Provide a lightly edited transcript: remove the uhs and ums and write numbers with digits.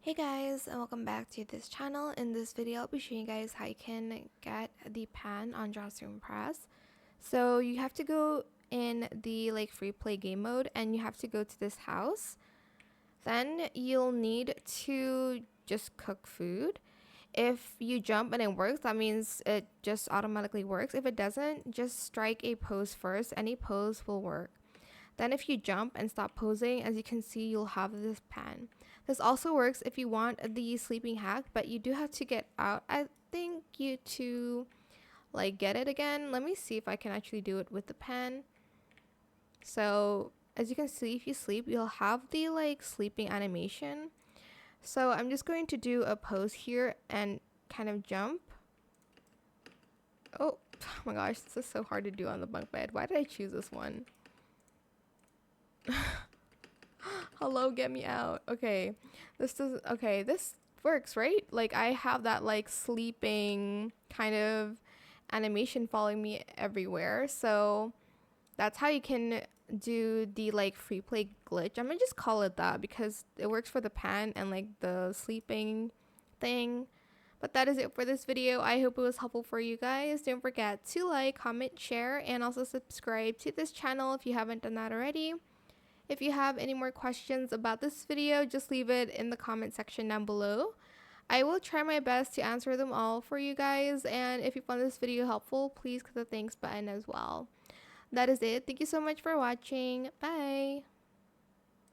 Hey guys, and welcome back to this channel. In this video, I'll be showing you guys how you can get the pan on Drawstring Press. So you have to go in the free play game mode and you have to go to this house. Then you'll need to just cook food. If you jump and it works, that means it just automatically works. If it doesn't, just strike a pose first. Any pose will work. Then if you jump and stop posing, as you can see, you'll have this pan. This also works if you want the sleeping hack, but you do have to get out. I think you to get it again. Let me see if I can actually do it with the pan. So as you can see, if you sleep, you'll have the sleeping animation. So I'm just going to do a pose here and kind of jump. Oh my gosh, this is so hard to do on the bunk bed. Why did I choose this one? Hello, get me out. Okay, this works, right? I have that sleeping kind of animation following me everywhere. So that's how you can do the free play glitch. I'm gonna just call it that because it works for the pan and the sleeping thing. But that is it for this video. I hope it was helpful for you guys. Don't forget to like, comment, share, and also subscribe to this channel if you haven't done that already. If you have any more questions about this video, just leave it in the comment section down below. I will try my best to answer them all for you guys, and if you found this video helpful, please click the thanks button as well. That is it. Thank you so much for watching. Bye!